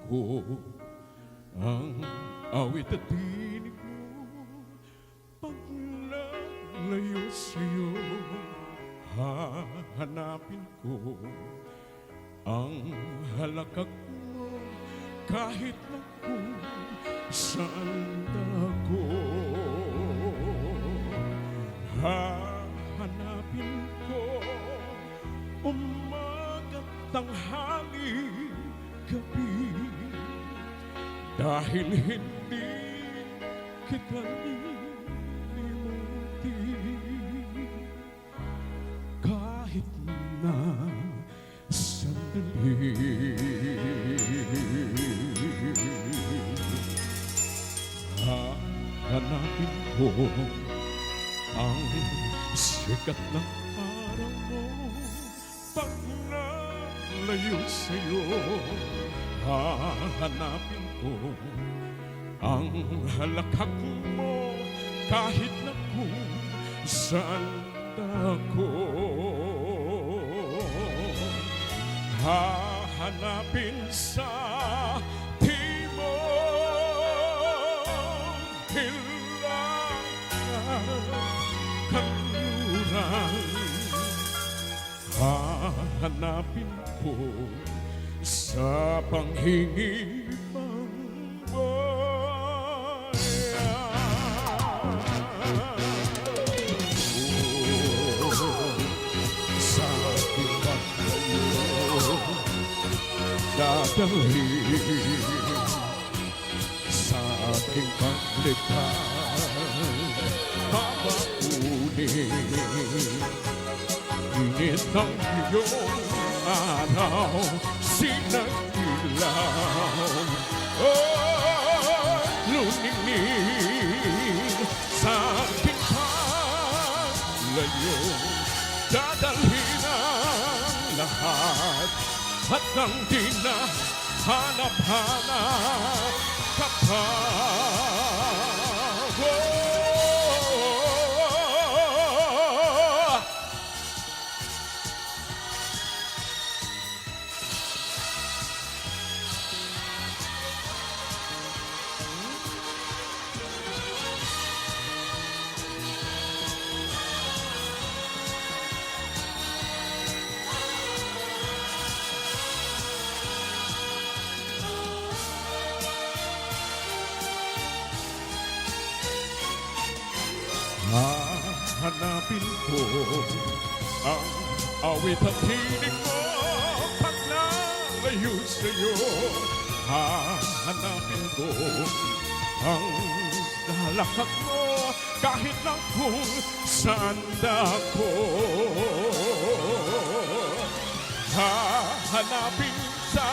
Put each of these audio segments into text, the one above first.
ko ang awit at tinig mo. Pag nalayo sa'yo, hahanapin ko ang halakak mo kahit na kung saan ako. Hahanapin ko umaga't tanghali, gabi, dahil hindi kita nilimuti. Kahit na sandali, hahanapin ko ang sikat ng araw mo. Pag nalayo sa'yo, hahanapin ko ang halakak mo kahit na kung saan ako. Hahanapin sa timog hilangan kanluran. Hahanapin ko sa panghihibang bayan. Sa aking paglayo, dadalhin sa aking paglikha, habakunin init ng iyong araw, sinagdilaw. Oh, luningning sa aking paglayo, dadalhin ang lahat at nang di na hanap-hanap ka pa. Hahanapin ko ang awit at tinig mo. Pag nalayo sa'yo, hahanapin ko ang halakak mo kahit na kung saan ako. Hahanapin sa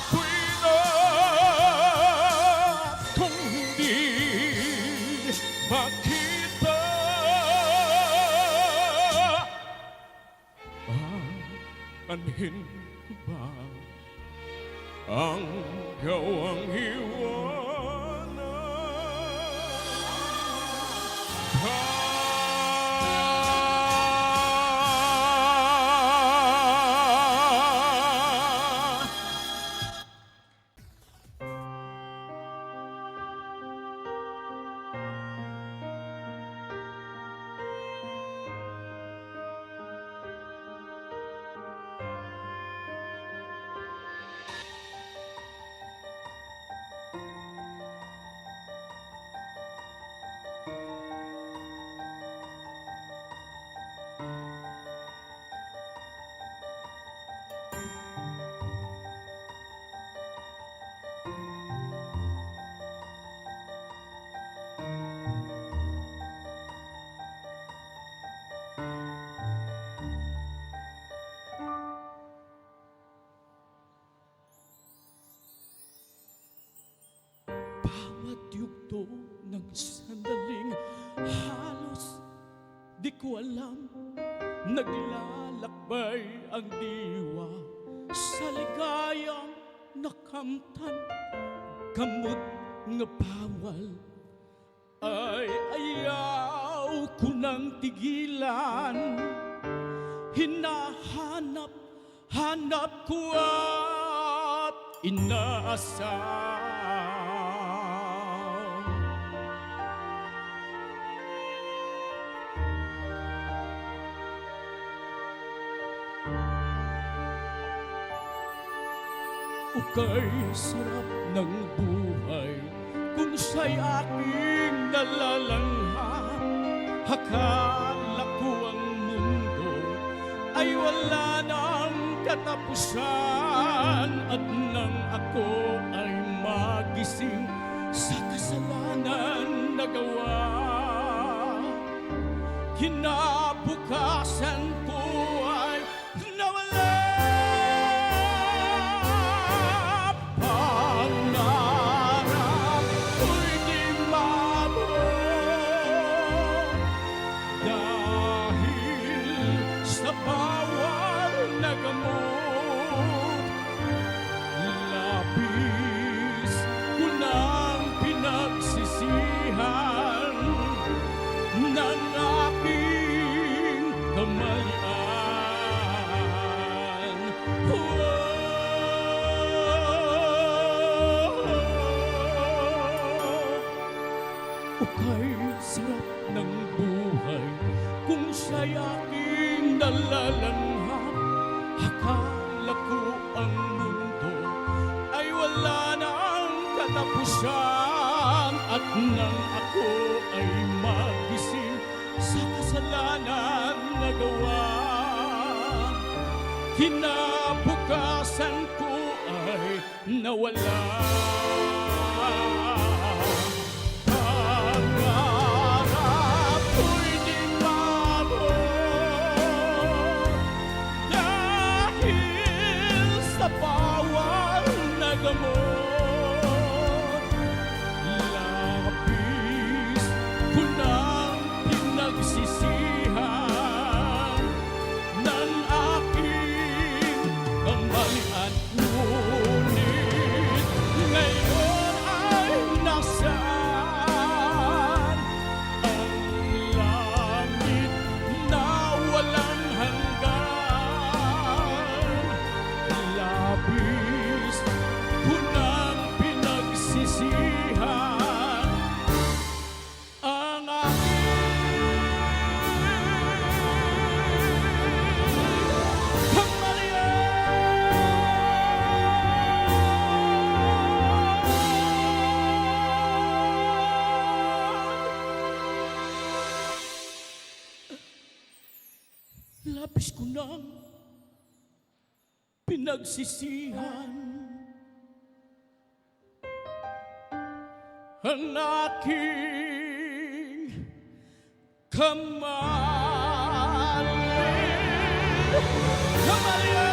tuwina kung hindi makita. Anhin ko ba ang gawang iwanan? Bawat yugto ng sandaling halos di ko alam, naglalakbay ang diwa sa ligayang nakamtan. Kamot nga bawal ay ayaw ko nang tigilan. Hinahanap ko at inaasam. Ukay sarap ng buhay kung siya'y aking nalalanghap. Akala ko ang mundo ay wala ng katapusan, at nang ako ay magising sa kasalanan na gawa, kinabukasan ko ay nawala. Pangarap ko'y di mabuo dahil sa bawal na gamot. Labis ko nang pinagsisihan ng aking kamalian. Ukay sarap ng buhay kung siya'y aking nalalanghap. Akala ko ang mundo ay wala ng katapusan, at nang ako ay magising sa kasalanan na gawa, kinabukasan ko ay nawala. Pangarap ko'y di mabuo dahil sa bawal na gamot. Labis ko nang pinagsisihan ng aking kamalian. Ngunit ngayon ay nasaan ang langit na walang hanggan? Labis ko nang pinagsisihan ang aking kamalian. Labis ko nang pinagsisihan ang aking kamalian. Ang kamalian.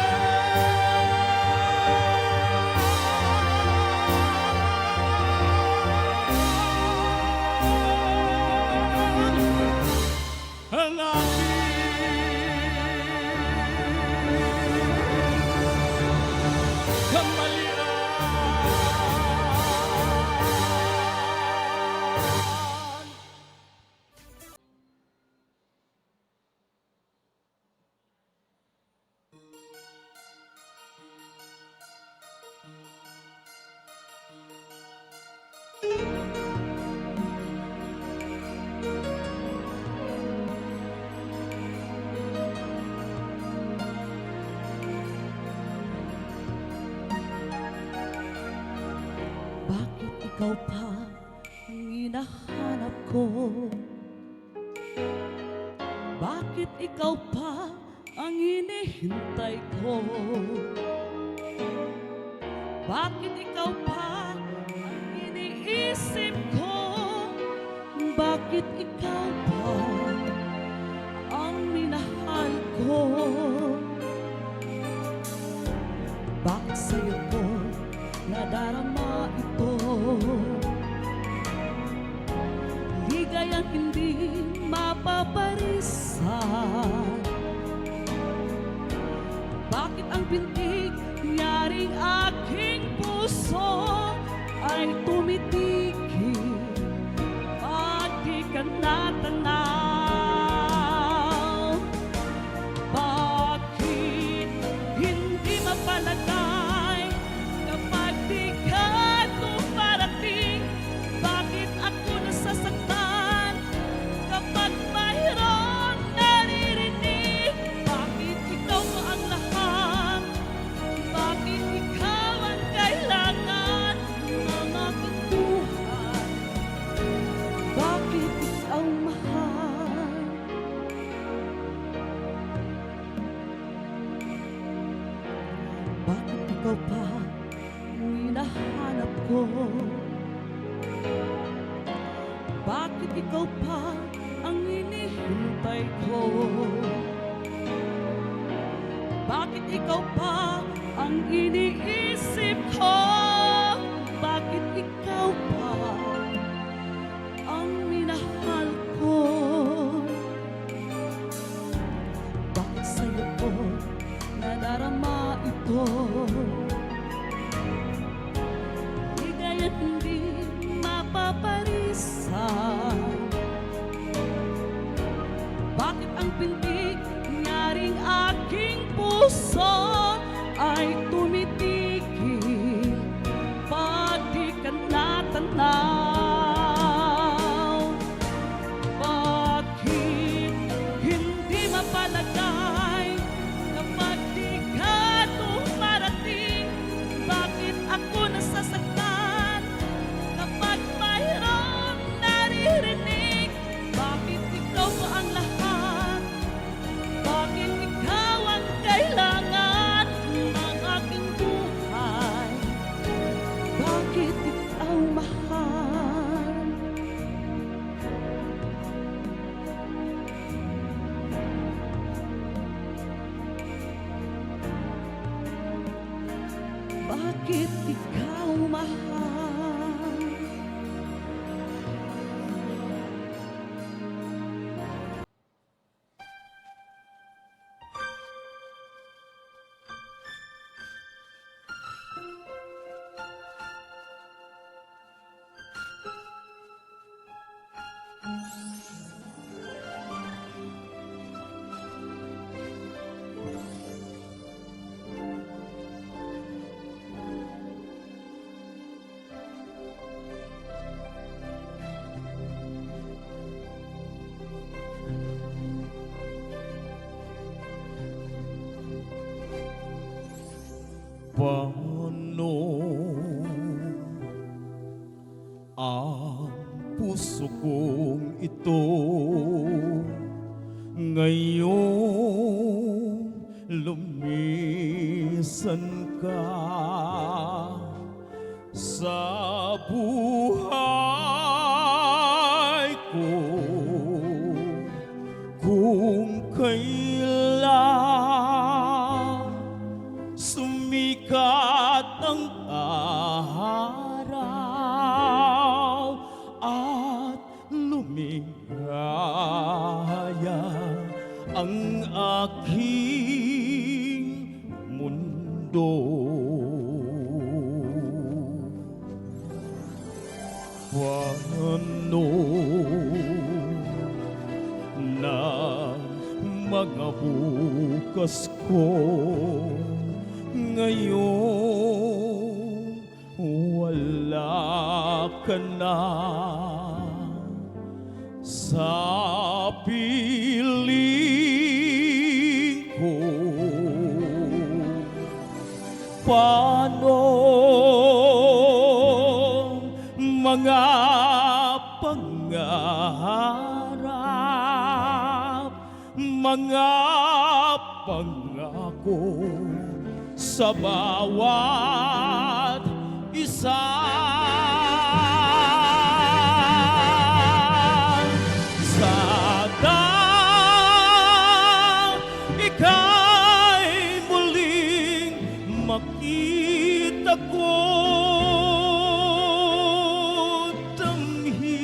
Bakit ikaw pa ang hinahanap ko? Bakit ikaw pa ang hinihintay ko? Bakit ikaw pa ang iniisip ko? Bakit ikaw pa ang minahal ko? Bakit sa'yo ko nadarama ito? Ligayang hindi mapaparisan. Bakit ang pintig nyaring aking puso ay tumitigil at di ka natanaw? Bakit hindi mapalagay kapag Bakit ikaw pa ang hinahanap ko? Bakit ikaw pa ang hinihintay ko? Bakit ikaw pa ang iniisip ko? Bakit ikaw pa ang minahal ko? Bakit sa'yo ko nadarama ito? Di kaya't hindi mapaparisan. Bakit ang pintig nyaring aking puso ay tumitigil pag di ka natanaw? Bakit hindi mapalagay kapag di ka dumarating? Bakit ako nasasaktan kapag mayroong naririnig? Bakit ikaw pa ang lahat? Bakit ikaw ang kailangan ng aking buhay? Bakit ikaw mahal? Bakit ikaw mahal? Paano ang puso kong ito ngayong lumisan ka sa buhay ko? Kung kailan sumikat ang araw at lumigaya ang aking mundo. Paano na mga bukas ko ngayon wala ka na sa piling ko? Paano mga pangarap, mga pangako sa bawat isa? Sana ika'y muling makita ko, damhin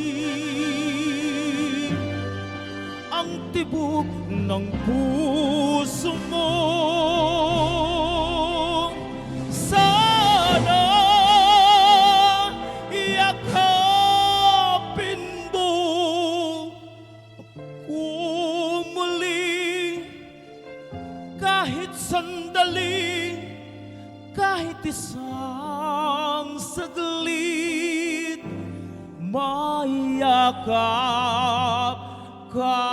ang tibok ng puso mo. Sana yakapin mo ako muli, kahit sandali, kahit isang saglit, mayakap ka.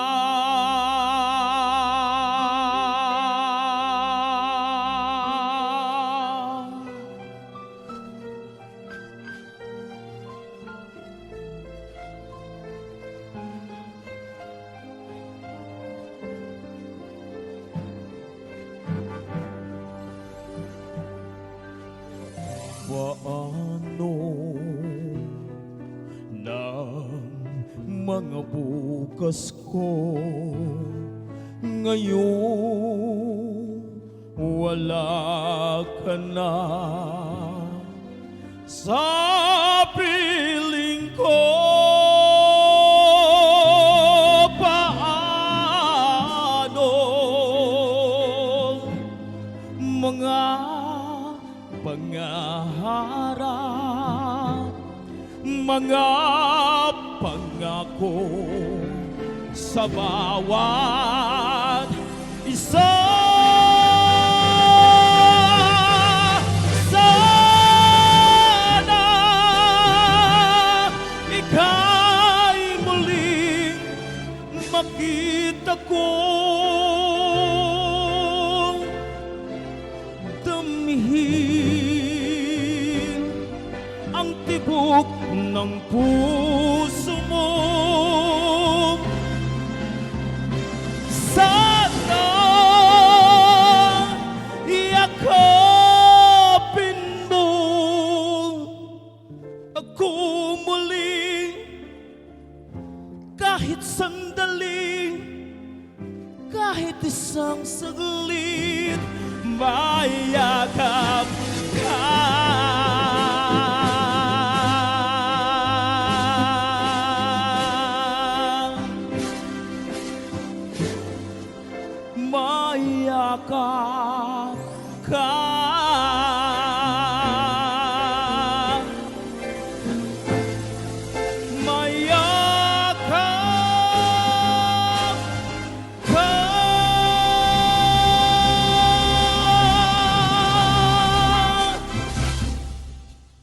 oras ko ngayon wala ka na sa piling ko. Paano mga pangarap, mga pangako sa bawat isa. Sana ika'y muling makita ko, damhin ang tibok ng puso mo. Sana yakapin mo ako muli, kahit sandali, kahit isang saglit, mayakap ka. Mayakap